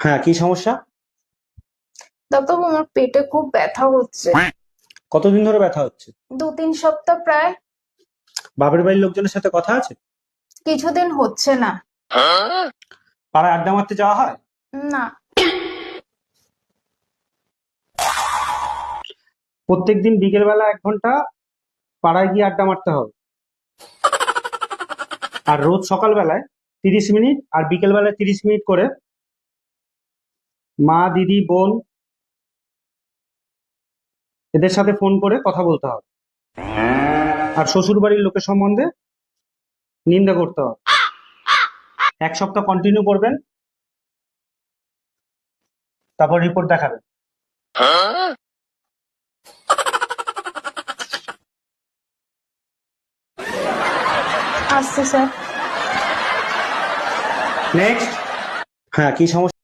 হ্যাঁ, কি সমস্যা? ডাক্তার, আমার পেটে খুব ব্যথা হচ্ছে। কতদিন ধরে ব্যথা হচ্ছে? 2-3 সপ্তাহ প্রায়। বাপের বাড়ির লোকজনের সাথে কথা আছে? কিছুদিন হচ্ছে না। পাড়ায় আড্ডা মারতে যাওয়া হয়? না। প্রত্যেকদিন বিকেল বেলা 1 ঘন্টা পাড়ায় গিয়ে আড্ডা মারতে হবে। আর রোজ সকাল বেলায় 30 মিনিট আর বিকেল বেলায় 30 মিনিট করে মা, দিদি, বোন এদের সাথে ফোন করে কথা বলতে হবে। আর শ্বশুর বাড়ির লোকের সম্বন্ধে নিন্দা করতে হবে। 1 সপ্তাহ কন্টিনিউ করবেন, তারপর রিপোর্ট দেখাবেন। আসছে স্যার। নেক্সট। হ্যাঁ, কি সমস্যা?